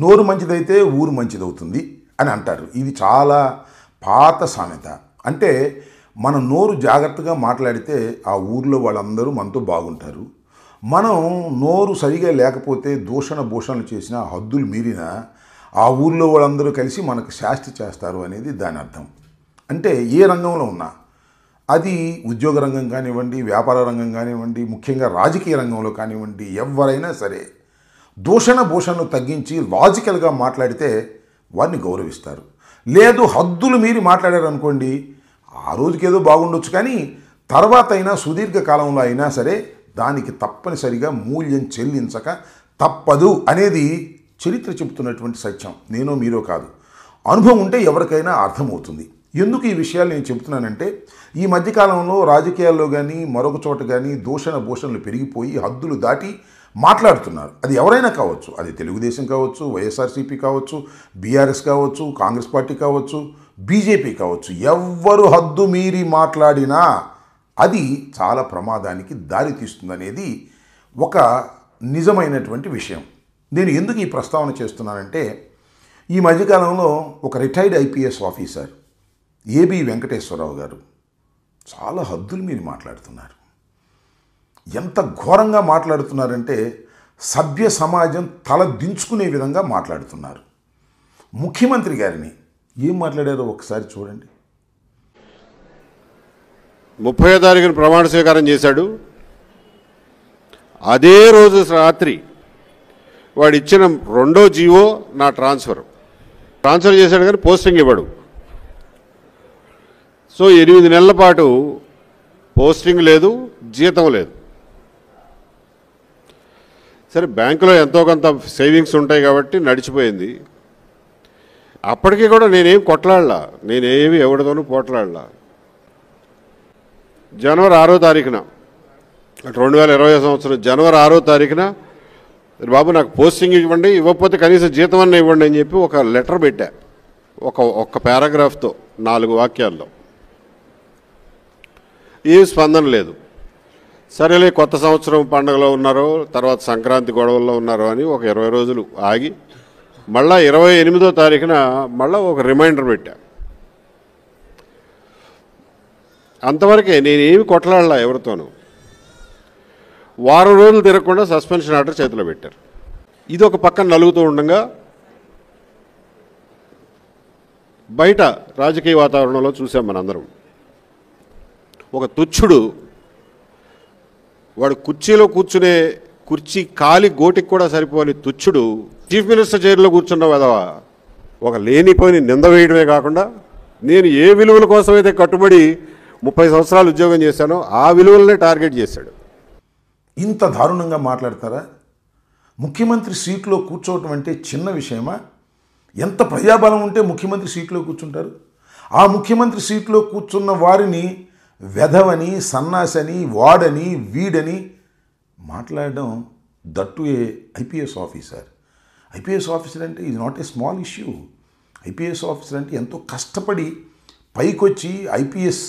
నోరు మంచిదైతే ఊరు మంచిదవుతుంది అని అంటారు. ఇది చాలా పాత సామెత. అంటే మన నోరు జాగ్రత్తగా మాట్లాడితే ఆ ఊర్లో వాళ్ళందరూ మనతో బాగుంటారు. మనం నోరు సరిగా లేకపోతే దూషణ భూషణలు చేసినా, హద్దులు మీరినా ఆ ఊర్లో వాళ్ళందరూ కలిసి మనకు శాస్తి చేస్తారు అనేది దాని అర్థం. అంటే ఏ రంగంలో ఉన్నా, అది ఉద్యోగ రంగం కానివ్వండి, వ్యాపార రంగం కానివ్వండి, ముఖ్యంగా రాజకీయ రంగంలో కానివ్వండి, ఎవరైనా సరే దూషణ భూషణలు తగ్గించి లాజికల్గా మాట్లాడితే వారిని గౌరవిస్తారు. లేదు హద్దులు మీరి మాట్లాడారనుకోండి, ఆ రోజుకి ఏదో బాగుండొచ్చు, కానీ తర్వాత అయినా సుదీర్ఘకాలంలో అయినా సరే దానికి తప్పనిసరిగా మూల్యం చెల్లించక తప్పదు అనేది చరిత్ర చెబుతున్నటువంటి సత్యం. నేనో మీరో కాదు, అనుభవం ఉంటే ఎవరికైనా అర్థమవుతుంది. ఎందుకు ఈ విషయాలు నేను చెబుతున్నానంటే, ఈ మధ్యకాలంలో రాజకీయాల్లో కానీ మరొక చోట కానీ దూషణ భూషణలు పెరిగిపోయి హద్దులు దాటి మాట్లాడుతున్నారు. అది ఎవరైనా కావచ్చు, అది తెలుగుదేశం కావచ్చు, వైఎస్ఆర్సీపీ కావచ్చు, బీఆర్ఎస్ కావచ్చు, కాంగ్రెస్ పార్టీ కావచ్చు, బీజేపీ కావచ్చు. ఎవ్వరు హద్దు మీరి మాట్లాడినా అది చాలా ప్రమాదానికి దారితీస్తుందనేది ఒక నిజమైనటువంటి విషయం. నేను ఎందుకు ఈ ప్రస్తావన చేస్తున్నానంటే, ఈ మధ్యకాలంలో ఒక retired IPS officer AB Venkateswara Rao గారు చాలా హద్దులు మీరి మాట్లాడుతున్నారు. ఎంత ఘోరంగా మాట్లాడుతున్నారంటే సభ్య సమాజం తల దించుకునే విధంగా మాట్లాడుతున్నారు. ముఖ్యమంత్రి గారిని ఏం మాట్లాడారో ఒకసారి చూడండి. 30వ తారీఖున ప్రమాణ స్వీకారం చేశాడు. అదే రోజు రాత్రి వాడు ఇచ్చిన రెండో జీవో నా ట్రాన్స్ఫర్ చేశాడు, కానీ పోస్టింగ్ ఇవ్వడు. సో 8 నెలల పాటు పోస్టింగ్ లేదు, జీతం లేదు. సరే, బ్యాంకులో ఎంతో కొంత సేవింగ్స్ ఉంటాయి కాబట్టి నడిచిపోయింది. అప్పటికీ కూడా నేనేం కొట్లాడలా, నేనేమి ఎవరితోనూ పోట్లాడలా. జనవరి 6వ తారీఖున 2020 సంవత్సరం జనవరి 6వ తారీఖున, బాబు నాకు పోస్టింగ్ ఇవ్వండి, ఇవ్వకపోతే కనీసం జీతం అన్న ఇవ్వండి అని చెప్పి ఒక లెటర్ పెట్టా. ఒక్క పారాగ్రాఫ్తో 4 వాక్యాల్లో. ఏం స్పందన లేదు. సరేలే, కొత్త సంవత్సరం పండుగలో ఉన్నారో, తర్వాత సంక్రాంతి గొడవల్లో ఉన్నారో అని ఒక 20 రోజులు ఆగి మళ్ళా 28వ తారీఖున మళ్ళీ ఒక రిమైండర్ పెట్టా. అంతవరకే, నేనేమి కొట్లాడలా ఎవరితోనూ. వారం రోజులు తిరగకుండా సస్పెన్షన్ ఆర్డర్ చేతిలో పెట్టారు. ఇది ఒక పక్కన నలుగుతూ ఉండగా, బయట రాజకీయ వాతావరణంలో చూసాం మనందరం. ఒక తుచ్చుడు, వాడు కుర్చీలో కూర్చునే కుర్చీ కాలి గోటికి కూడా సరిపోని తుచ్చుడు చీఫ్ మినిస్టర్ చైర్లో కూర్చున్న విధవ ఒక లేనిపోయిన నింద వేయడమే కాకుండా, నేను ఏ విలువల కోసమైతే కట్టుబడి 30 సంవత్సరాలు ఉద్యోగం చేశానో ఆ విలువలనే టార్గెట్ చేశాడు. ఇంత దారుణంగా మాట్లాడతారా? ముఖ్యమంత్రి సీట్లో కూర్చోవటం అంటే చిన్న విషయమా? ఎంత ప్రజాబలం ఉంటే ముఖ్యమంత్రి సీట్లో కూర్చుంటారు? ఆ ముఖ్యమంత్రి సీట్లో కూర్చున్న వారిని వెధవని, సన్నాసని, వాడని, వీడని మాట్లాడడం, that A IPS officer. IPS officer అంటే ఇది not a small issue. IPS officer అంటే ఎంతో కష్టపడి పైకొచ్చి ఐపీఎస్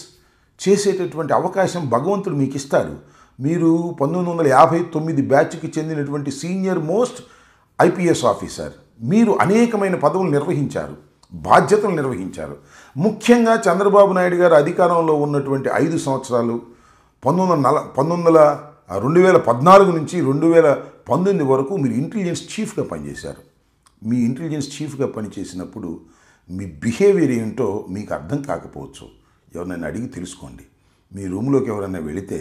చేసేటటువంటి అవకాశం భగవంతుడు మీకు ఇస్తాడు. మీరు 1959 బ్యాచ్కి చెందినటువంటి సీనియర్ మోస్ట్ ఐపీఎస్ ఆఫీసర్. మీరు అనేకమైన పదవులు నిర్వహించారు, బాధ్యతలు నిర్వహించారు. ముఖ్యంగా చంద్రబాబు నాయుడు గారు అధికారంలో ఉన్నటువంటి 5 సంవత్సరాలు 2014 నుంచి 2019 వరకు మీరు ఇంటెలిజెన్స్ చీఫ్గా పనిచేశారు. మీ ఇంటెలిజెన్స్ చీఫ్గా పనిచేసినప్పుడు మీ బిహేవియర్ ఏంటో మీకు అర్థం కాకపోవచ్చు. ఎవరినైనా అడిగి తెలుసుకోండి. మీ రూమ్లోకి ఎవరైనా వెళితే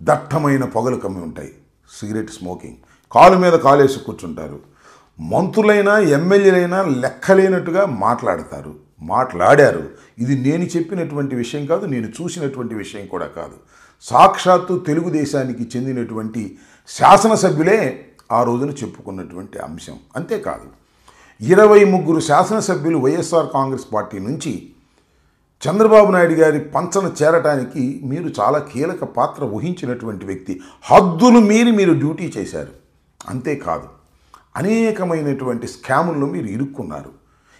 దట్టమైన పొగలు కమ్మి ఉంటాయి, సిగరెట్ స్మోకింగ్, కాలు మీద కాలేసి కూర్చుంటారు. మంత్రులైనా ఎమ్మెల్యేలైనా లెక్కలేనట్టుగా మాట్లాడారు. ఇది నేను చెప్పినటువంటి విషయం కాదు, నేను చూసినటువంటి విషయం కూడా కాదు. సాక్షాత్తు తెలుగుదేశానికి చెందినటువంటి శాసనసభ్యులే ఆ రోజున చెప్పుకున్నటువంటి అంశం. అంతేకాదు, 23 శాసనసభ్యులు వైఎస్ఆర్ కాంగ్రెస్ పార్టీ నుంచి చంద్రబాబు నాయుడు గారి పంచన చేరటానికి మీరు చాలా కీలక పాత్ర వహించినటువంటి వ్యక్తి. హద్దులు మీరి మీరు డ్యూటీ చేశారు. అంతేకాదు, అనేకమైనటువంటి స్కాముల్లో మీరు ఇరుక్కున్నారు.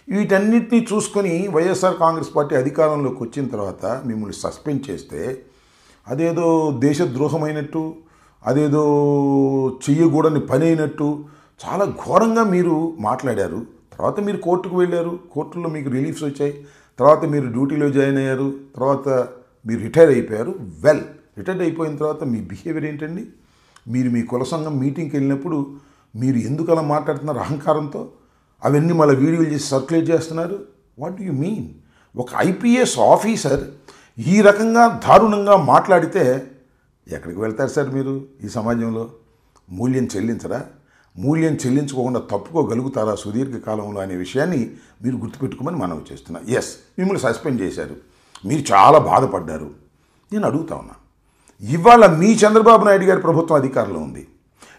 వీటన్నిటినీ చూసుకొని వైఎస్ఆర్ కాంగ్రెస్ పార్టీ అధికారంలోకి వచ్చిన తర్వాత మిమ్మల్ని సస్పెండ్ చేస్తే అదేదో దేశద్రోహమైనట్టు, అదేదో చెయ్యకూడని పని అయినట్టు చాలా ఘోరంగా మీరు మాట్లాడారు. తర్వాత మీరు కోర్టుకు వెళ్ళారు, కోర్టులో మీకు రిలీఫ్స్ వచ్చాయి, తర్వాత మీరు డ్యూటీలో జాయిన్ అయ్యారు, తర్వాత మీరు రిటైర్ అయిపోయారు. రిటైర్ అయిపోయిన తర్వాత మీ బిహేవియర్ ఏంటండి? మీరు మీ కుల సంఘం మీటింగ్కి వెళ్ళినప్పుడు మీరు ఎందుకు అలా మాట్లాడుతున్నారు అహంకారంతో? అవన్నీ మళ్ళీ వీడియోలు చేసి సర్క్యులేట్ చేస్తున్నారు. What do you mean? ఒక ఐపీఎస్ ఆఫీసర్ ఈ రకంగా దారుణంగా మాట్లాడితే ఎక్కడికి వెళ్తారు సార్ మీరు ఈ సమాజంలో? మూల్యం చెల్లించరా? మూల్యం చెల్లించుకోకుండా తప్పుకోగలుగుతారా సుదీర్ఘకాలంలో అనే విషయాన్ని మీరు గుర్తుపెట్టుకోమని మనవి చేస్తున్నా. ఎస్, మిమ్మల్ని సస్పెండ్ చేశారు, మీరు చాలా బాధపడ్డారు. నేను అడుగుతా ఉన్నా, ఇవాళ మీ చంద్రబాబు నాయుడు గారి ప్రభుత్వం అధికారంలో ఉంది,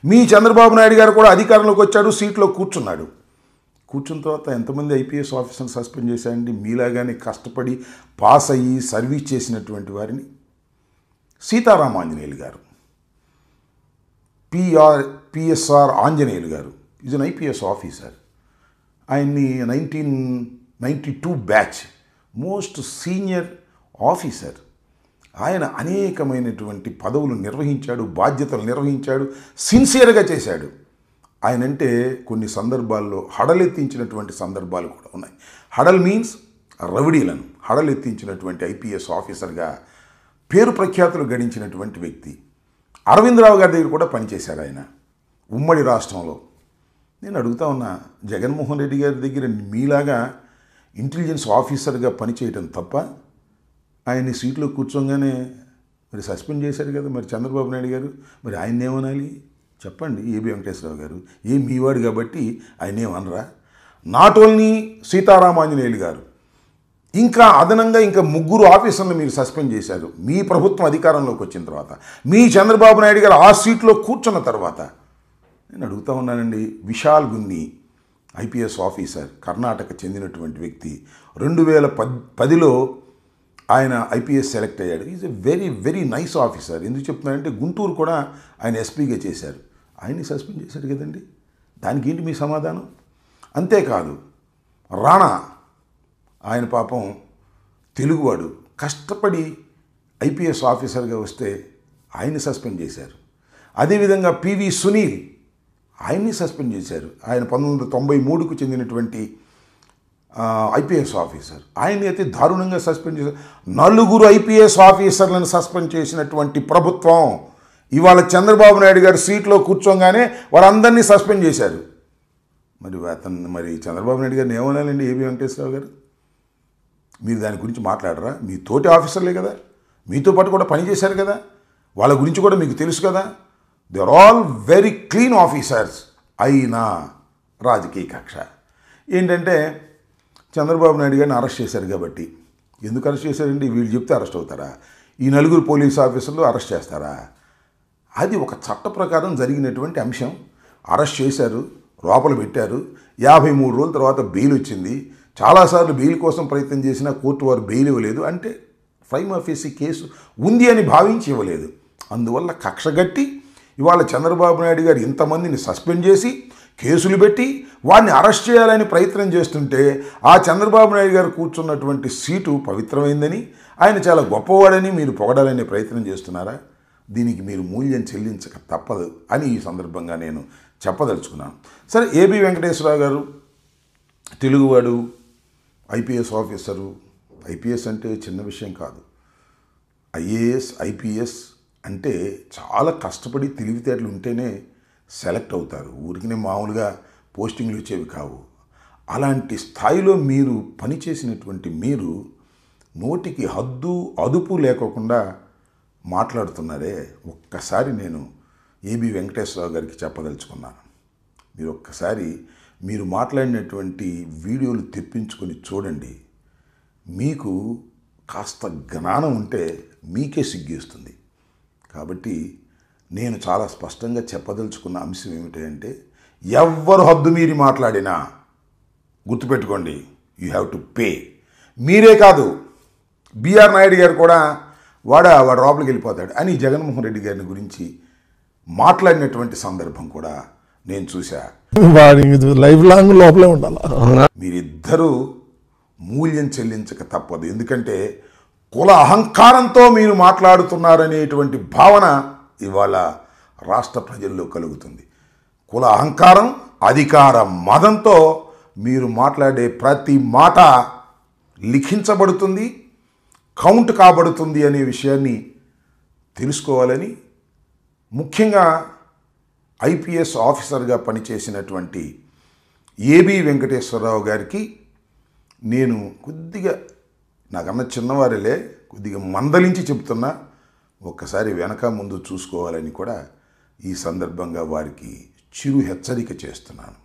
మీ చంద్రబాబు నాయుడు గారు కూడా అధికారంలోకి వచ్చాడు, సీట్లో కూర్చున్నాడు. కూర్చున్న తర్వాత ఎంతమంది ఐపీఎస్ ఆఫీసర్ని సస్పెండ్ చేశారండి? మీలాగానే కష్టపడి పాస్ అయ్యి సర్వీస్ చేసినటువంటి వారిని. సీతారామ ఆంజనేయులు గారు, పిఎస్ఆర్ ఆంజనేయులు గారు ఈజ్ అన్ ఐపీఎస్ ఆఫీసర్. ఆయన్ని 1992 బ్యాచ్, మోస్ట్ సీనియర్ ఆఫీసర్. ఆయన అనేకమైనటువంటి పదవులు నిర్వహించాడు, బాధ్యతలు నిర్వహించాడు, సిన్సియర్గా చేశాడు. ఆయనంటే కొన్ని సందర్భాల్లో హడలెత్తించినటువంటి సందర్భాలు కూడా ఉన్నాయి. హడల్ మీన్స్ రౌడీలను హడలెత్తించినటువంటి ఐపీఎస్ ఆఫీసర్గా పేరు ప్రఖ్యాతులు గడించినటువంటి వ్యక్తి. అరవిందరావు గారి దగ్గర కూడా పనిచేశారు ఆయన ఉమ్మడి రాష్ట్రంలో. నేను అడుగుతా ఉన్నా, జగన్మోహన్ రెడ్డి గారి దగ్గర మీలాగా ఇంటెలిజెన్స్ ఆఫీసర్గా పనిచేయటం తప్ప? ఆయన్ని సీట్లో కూర్చోగానే మరి సస్పెండ్ చేశారు కదా మరి చంద్రబాబు నాయుడు గారు. మరి ఆయన ఏమనాలి చెప్పండి? ఏబి వెంకటేశ్వరరావు గారు మీవాడు కాబట్టి ఆయన ఏమనరా? నాట్ ఓన్లీ సీతారామాంజనేయులు గారు, ఇంకా అదనంగా ఇంకా 3 ఆఫీసర్లు మీరు సస్పెండ్ చేశారు మీ ప్రభుత్వం అధికారంలోకి వచ్చిన తర్వాత, మీ చంద్రబాబు నాయుడు గారు ఆ సీట్లో కూర్చున్న తర్వాత. నేను అడుగుతా ఉన్నానండి, విశాల్ గున్ని ఐపీఎస్ ఆఫీసర్, కర్ణాటక చెందినటువంటి వ్యక్తి. 2010లో ఆయన ఐపీఎస్ సెలెక్ట్ అయ్యాడు. Is a very very nice officer. ఎందుకు చెప్తున్నానంటే గుంటూరు కూడా ఆయన ఎస్పీగా చేశారు, ఆయన్ని సస్పెండ్ చేశారు కదండి. దానికి ఏంటి మీ సమాధానం? అంతేకాదు రాణా, ఆయన పాపం తెలుగువాడు, కష్టపడి ఐపీఎస్ ఆఫీసర్గా వస్తే ఆయన్ని సస్పెండ్ చేశారు. అదేవిధంగా పివి సునీల్, ఆయన్ని సస్పెండ్ చేశారు. ఆయన 1993కు చెందినటువంటి ఐపీఎస్ ఆఫీసర్. ఆయన్ని అయితే దారుణంగా సస్పెండ్ చేశారు. 4 ఐపీఎస్ ఆఫీసర్లను సస్పెండ్ చేసినటువంటి ప్రభుత్వం ఇవాళ చంద్రబాబు నాయుడు గారు సీట్లో కూర్చోగానే వారందరినీ సస్పెండ్ చేశారు. మరి చంద్రబాబు నాయుడు గారిని ఏమనాలండి? ఏబి వెంకటేశ్వరరావు గారు, మీరు దాని గురించి మాట్లాడరా? మీ తోటి ఆఫీసర్లే కదా, మీతో పాటు కూడా పనిచేశారు కదా, వాళ్ళ గురించి కూడా మీకు తెలుసు కదా. They are all very clean officers. అయినా రాజకీయ కక్ష ఏంటంటే చంద్రబాబు నాయుడు గారిని అరెస్ట్ చేశారు కాబట్టి. ఎందుకు అరెస్ట్ చేశారండి? వీళ్ళు చెప్తే అరెస్ట్ అవుతారా? ఈ 4 పోలీస్ ఆఫీసర్లు అరెస్ట్ చేస్తారా? అది ఒక చట్ట ప్రకారం జరిగినటువంటి అంశం. అరెస్ట్ చేశారు, లోపల పెట్టారు. 53 రోజుల తర్వాత బెయిల్ వచ్చింది. చాలాసార్లు బెయిల్ కోసం ప్రయత్నం చేసినా కోర్టు వారు బెయిల్ ఇవ్వలేదు. అంటే ప్రైమా ఫేసి కేసు ఉంది అని భావించి ఇవ్వలేదు. అందువల్ల కక్షగట్టి ఇవాళ చంద్రబాబు నాయుడు గారు ఇంతమందిని సస్పెండ్ చేసి కేసులు పెట్టి వాడిని అరెస్ట్ చేయాలని ప్రయత్నం చేస్తుంటే ఆ చంద్రబాబు నాయుడు గారు కూర్చున్నటువంటి సీటు పవిత్రమైందని, ఆయన చాలా గొప్పవాడని మీరు పొగడాలనే ప్రయత్నం చేస్తున్నారా? దీనికి మీరు మూల్యం చెల్లించక తప్పదు అని ఈ సందర్భంగా నేను చెప్పదలుచుకున్నాను. సరే, ఏబి వెంకటేశ్వరరావు గారు తెలుగువాడు, ఐపీఎస్ ఆఫీసరు. ఐపీఎస్ అంటే చిన్న విషయం కాదు. ఐఏఎస్, ఐపీఎస్ అంటే చాలా కష్టపడి తెలివితేటలు ఉంటేనే సెలెక్ట్ అవుతారు. ఊరికినే మామూలుగా పోస్టింగ్లు వచ్చేవి కావు. అలాంటి స్థాయిలో మీరు పనిచేసినటువంటి మీరు నోటికి హద్దు అదుపు లేకోకుండా మాట్లాడుతున్నారే. ఒక్కసారి నేను ఏబి వెంకటేశ్వరరావు గారికి చెప్పదలుచుకున్నాను, మీరు ఒక్కసారి మీరు మాట్లాడినటువంటి వీడియోలు తెప్పించుకొని చూడండి. మీకు కాస్త జ్ఞానం ఉంటే మీకే సిగ్గేస్తుంది. కాబట్టి నేను చాలా స్పష్టంగా చెప్పదలుచుకున్న అంశం ఏమిటంటే, ఎవ్వరు హద్దు మీరి మాట్లాడినా గుర్తుపెట్టుకోండి, యూ హ్యావ్ టు పే. మీరే కాదు, బిఆర్ నాయుడు గారు కూడా వాడు లోపలికి వెళ్ళిపోతాడు అని జగన్మోహన్ రెడ్డి గారిని గురించి మాట్లాడినటువంటి సందర్భం కూడా నేను చూసా. లైఫ్ లాంగ్ లోపలే ఉండాలి. మీరిద్దరూ మూల్యం చెల్లించక తప్పదు. ఎందుకంటే కుల అహంకారంతో మీరు మాట్లాడుతున్నారనేటువంటి భావన ఇవాళ రాష్ట్ర ప్రజల్లో కలుగుతుంది. కుల అహంకారం, అధికార మదంతో మీరు మాట్లాడే ప్రతి మాట లిఖించబడుతుంది, కౌంట్ కాబడుతుంది అనే విషయాన్ని తెలుసుకోవాలని, ముఖ్యంగా ఐపీఎస్ ఆఫీసర్గా పనిచేసినటువంటి ఏబి వెంకటేశ్వరరావు గారికి నేను కొద్దిగా, నాకన్నా చిన్నవారిలే, కొద్దిగా మందలించి చెప్తున్నా, ఒక్కసారి వెనక ముందు చూసుకోవాలని కూడా ఈ సందర్భంగా వారికి చిరు హెచ్చరిక చేస్తున్నాను.